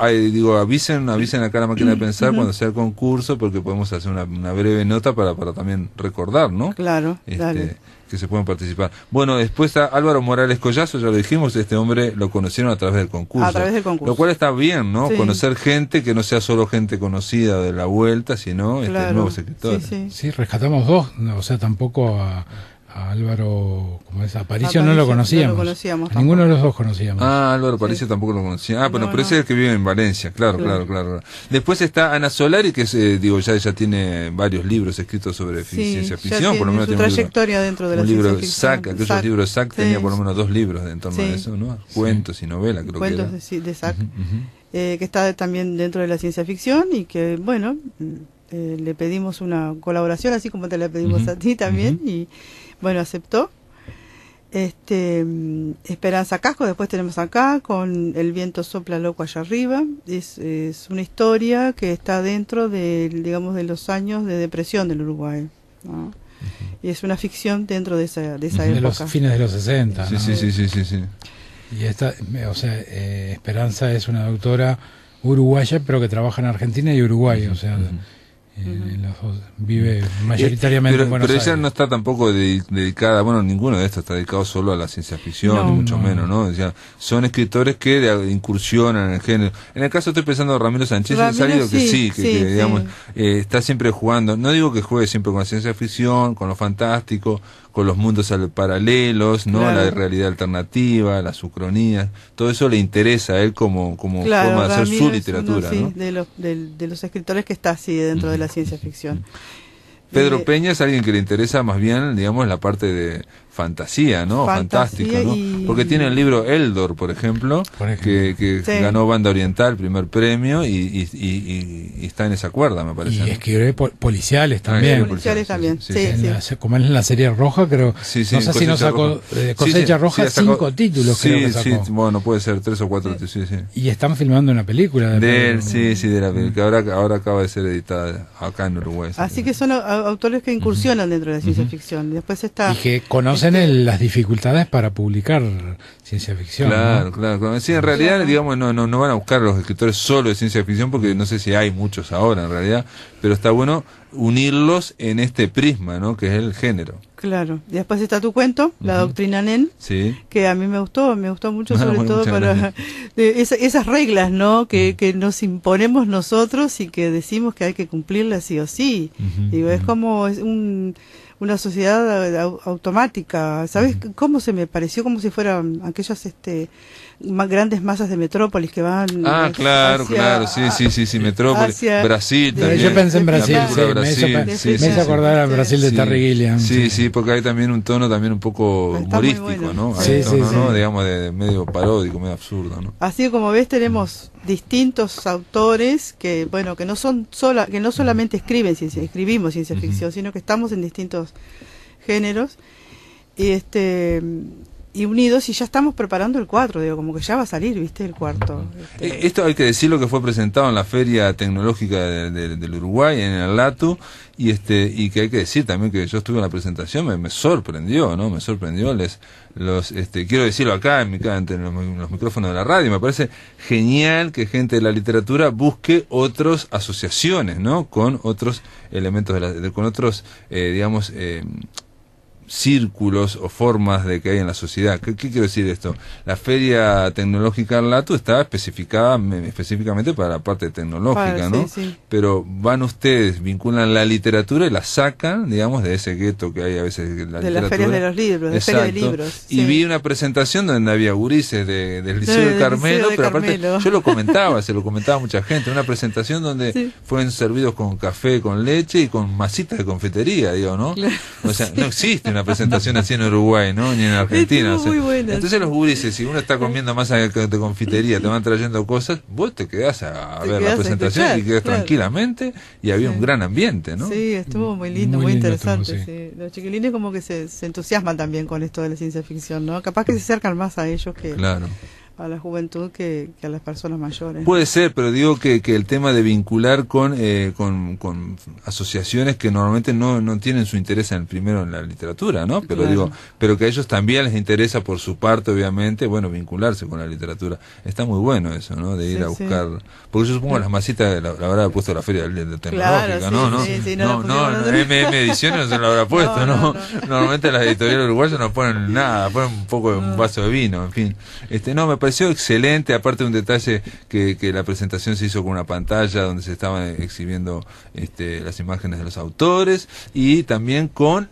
Avisen acá a la máquina de pensar cuando sea el concurso, porque podemos hacer una breve nota para también recordar, ¿no? Claro, dale. Que se pueden participar. Bueno, después está Álvaro Morales Collazo, ya lo dijimos, este hombre lo conocieron a través del concurso. A través del concurso. Lo cual está bien, ¿no? Sí. Conocer gente que no sea solo gente conocida de la vuelta, sino nuevos escritores. Sí, rescatamos 2, o sea, tampoco a Álvaro, como es, Aparicio no lo conocíamos. Ninguno de los 2 conocíamos. Álvaro Aparicio tampoco lo conocía. Pero ese es el que vive en Valencia, claro. Después está Ana Solari, que es, ya tiene varios libros escritos sobre ciencia ficción, por lo menos su tiene trayectoria dentro de la ciencia ficción. Aquellos libros SAC tenía por lo menos 2 libros en torno a eso, ¿no? Cuentos y novelas, creo que era. Cuentos de SAC, que está también dentro de la ciencia ficción y que, bueno, le pedimos una colaboración, así como te la pedimos a ti también, y bueno, aceptó. Esperanza Casco, después tenemos acá con El viento sopla loco allá arriba. Es una historia que está dentro de, digamos, de los años de depresión del Uruguay, ¿no? Y es una ficción dentro de esa época. De los fines de los 60, ¿no? Sí. Y Esperanza es una doctora uruguaya, pero que trabaja en Argentina y Uruguay, o sea... vive mayoritariamente en Buenos Aires. Pero ella no está tampoco dedicada, bueno, ninguno de estos está dedicado solo a la ciencia ficción, ni mucho menos, ¿no? O sea, son escritores que incursionan en el género. En el caso estoy pensando de Ramiro Sánchez, ha salido que digamos, está siempre jugando, no digo que juegue siempre con la ciencia ficción, con lo fantástico, con los mundos paralelos, ¿no? La realidad alternativa, las ucronías, todo eso le interesa a él como forma de hacer su literatura, ¿no? de los escritores que está así dentro de la ciencia ficción. Pedro Peña es alguien que le interesa más bien, digamos, la parte de fantasía, ¿no? Fantástico, ¿no? Porque tiene el libro Eldor, por ejemplo. Que ganó Banda Oriental, primer premio, y está en esa cuerda, me parece. Y escribe policiales también. Como es en la serie Roja, creo. No sé si no sacó Cosecha Roja 5 títulos, creo que sacó. Bueno, puede ser 3 o 4. Y están filmando una película de él, de la película, que ahora acaba de ser editada acá en Uruguay. Así que son autores que incursionan dentro de la ciencia ficción. Después está... Y que conocen las dificultades para publicar ciencia ficción. Claro. Sí, en realidad, digamos, no van a buscar a los escritores solo de ciencia ficción, porque no sé si hay muchos ahora, en realidad, pero está bueno unirlos en este prisma, ¿no? Que es el género. Claro. Y después está tu cuento, La Doctrina Nen, que a mí me gustó mucho, sobre todo para esas reglas, ¿no? Que nos imponemos nosotros y que decimos que hay que cumplirlas sí o sí. Digo, es como una sociedad automática, ¿sabes? ¿Cómo se me pareció? Como si fueran aquellas grandes masas de metrópolis que van... claro, sí, metrópolis, Brasil también. Yo pensé en Brasil, me hizo acordar a Brasil de Terry Gilliam. Sí, porque hay también un tono también un poco humorístico, ¿no? ¿no? Digamos, de medio paródico, medio absurdo, ¿no? Así como ves, tenemos distintos autores que, bueno, que no solamente escribimos ciencia ficción, sino que estamos en distintos géneros. Y y unidos, y ya estamos preparando el 4, digo, como que ya va a salir, ¿viste? El cuarto. Esto hay que decirlo, que fue presentado en la Feria Tecnológica del Uruguay, en el LATU, y que hay que decir también que yo estuve en la presentación, me sorprendió, ¿no? Me sorprendió, quiero decirlo acá, entre los micrófonos de la radio, me parece genial que gente de la literatura busque otras asociaciones, ¿no? Con otros elementos, con otros, círculos o formas de que hay en la sociedad. ¿Qué quiero decir esto? La Feria Tecnológica LATU está específicamente para la parte tecnológica, ¿no? Sí. Pero van ustedes, vinculan la literatura y la sacan, digamos, de ese gueto que hay a veces de las ferias de los libros, de feria de libros. Y vi una presentación donde había gurises del Liceo de Carmelo, pero aparte yo lo comentaba, se lo comentaba a mucha gente, una presentación donde fueron servidos con café, con leche y con masitas de confitería, digo, ¿no? Claro, o sea, no existe una presentación así en Uruguay, ¿no? Ni en Argentina. O sea, muy buena, entonces los gurises, si uno está comiendo masa de confitería, te van trayendo cosas, vos te quedás a ver la presentación y quedás tranquilamente, y había un gran ambiente, ¿no? Sí, estuvo muy lindo, muy interesante. Estuvo, sí. Los chiquilines como que se entusiasman también con esto de la ciencia ficción, ¿no? Capaz que se acercan más a ellos que... Claro. A la juventud que a las personas mayores. Puede ser, pero digo que el tema de vincular con asociaciones que normalmente no tienen su interés primero en la literatura, ¿no? Pero claro, pero que a ellos también les interesa por su parte, obviamente, bueno, vincularse con la literatura. Está muy bueno eso, ¿no? De ir a buscar, porque yo supongo las masitas la habrá puesto la Feria Tecnológica, claro, ¿no? No, MM Ediciones no se lo habrá puesto, ¿no? Normalmente las editoriales uruguayas no ponen nada, ponen un poco de un vaso de vino, en fin. No, me pareció excelente, aparte de un detalle que la presentación se hizo con una pantalla donde se estaban exhibiendo las imágenes de los autores, y también con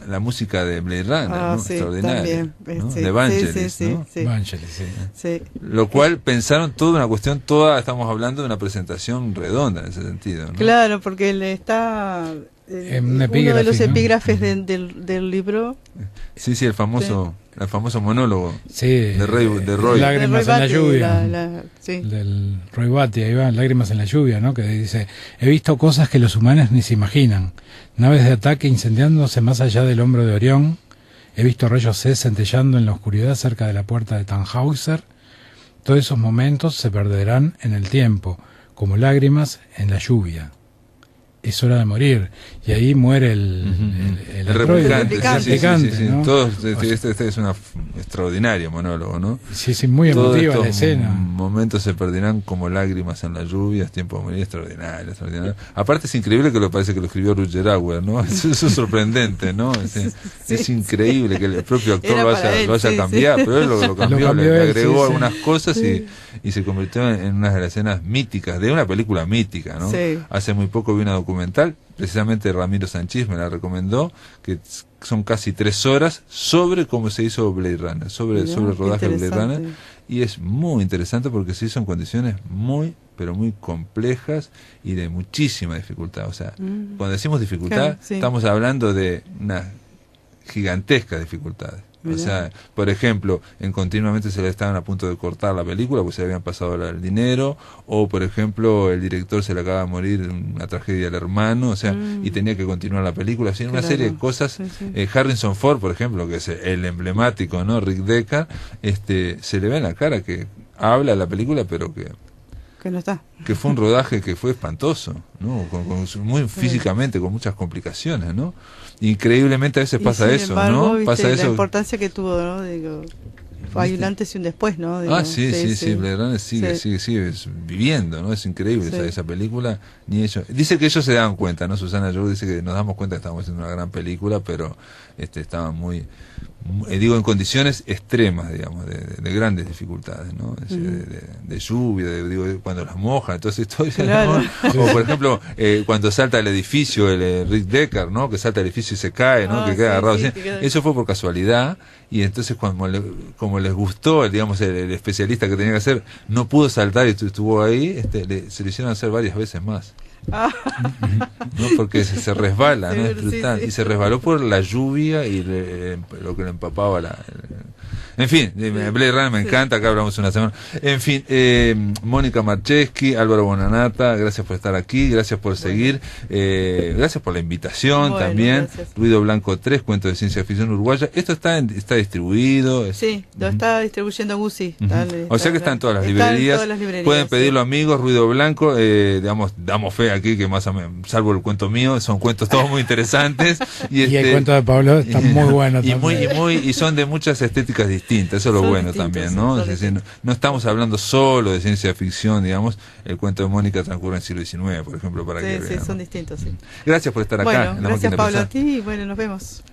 la música de Blade Runner, ¿no? Sí, extraordinaria, también, ¿no? De Vangelis, ¿no? Vangelis, sí. Lo cual pensaron toda una cuestión, estamos hablando de una presentación redonda en ese sentido, ¿no? Claro, porque él está uno de los epígrafes, ¿no? del libro. Sí, el famoso monólogo de Roy. Lágrimas en la lluvia. Del Roy Batty, ahí va, Lágrimas en la lluvia, ¿no? Que dice: he visto cosas que los humanos ni se imaginan. Naves de ataque incendiándose más allá del hombro de Orión. He visto rayos C centellando en la oscuridad cerca de la puerta de Tannhäuser. Todos esos momentos se perderán en el tiempo, como lágrimas en la lluvia. Es hora de morir, y ahí muere el replicante, sí. ¿no? Este es un extraordinario monólogo, ¿no? Sí, muy emotiva la escena. Momentos se perderán como lágrimas en la lluvia, es tiempo de morir, extraordinario. Aparte es increíble que parece que lo escribió Rutger Hauer, ¿no? Eso es sorprendente, ¿no? Es increíble que el propio actor lo haya cambiado, pero él lo cambió, le agregó algunas cosas y se convirtió en una de las escenas míticas, de una película mítica, ¿no? Sí. Hace muy poco vi una documental, precisamente Ramiro Sanchís me la recomendó, que son casi 3 horas sobre cómo se hizo Blade Runner, sobre el rodaje de Blade Runner, y es muy interesante porque se hizo en condiciones muy, pero muy complejas y de muchísima dificultad. O sea, cuando decimos dificultad, estamos hablando de una gigantesca dificultades. O sea, por ejemplo, continuamente se le estaban a punto de cortar la película porque se le habían pasado el dinero, o por ejemplo el director se le acaba de morir en una tragedia al hermano, o sea, y tenía que continuar la película, así, una serie de cosas. Harrison Ford, por ejemplo, que es el emblemático, ¿no? Rick Deckard, se le ve en la cara que habla de la película, pero que no está. Que fue un rodaje que fue espantoso, ¿no? Muy físicamente, con muchas complicaciones, ¿no? Increíblemente a veces pasa eso, embargo, ¿no? ¿viste? Pasa eso. La importancia que tuvo, ¿no? Digo, hay un antes y un después, ¿no? Digo, sí, Blade Runner sigue viviendo, ¿no? Es increíble esa película. Ni ellos. Dice que ellos se dan cuenta, ¿no? Susana Yu dice que nos damos cuenta que estamos haciendo una gran película, pero estaban muy en condiciones extremas, digamos, de grandes dificultades, ¿no? De lluvia, cuando las moja, entonces todo eso, ¿no? O por ejemplo, cuando salta el edificio, el Rick Deckard, ¿no? Que salta el edificio y se cae, ¿no? Que queda agarrado. Eso fue por casualidad, y entonces como les gustó, digamos, el especialista que tenía que hacer, no pudo saltar y estuvo ahí, se le hicieron hacer varias veces más. ¿No? Porque se resbala, ¿no? Es brutal. Y se resbaló por la lluvia y lo que le empapaba En fin, Blade Runner me encanta, acá hablamos una semana. En fin, Mónica Marcheski, Álvaro Bonanata, gracias por estar aquí, gracias por seguir, gracias por la invitación también. Gracias. Ruido Blanco 3, cuento de ciencia ficción uruguaya. ¿Esto está distribuido? Sí, lo está distribuyendo Guzzi. O sea que está en todas las librerías. Pueden pedirlo, amigos, Ruido Blanco. Digamos, damos fe aquí que más o menos, salvo el cuento mío, son cuentos todos muy interesantes. Y el cuento de Pablo está muy bueno y son de muchas estéticas distintas, eso es lo bueno también, ¿no? Es decir, no estamos hablando solo de ciencia ficción, digamos. El cuento de Mónica transcurre en el siglo XIX, por ejemplo, para que vean, son distintos, sí. Gracias por estar acá. Bueno, en la gracias Máquina Pablo de a ti y bueno, nos vemos.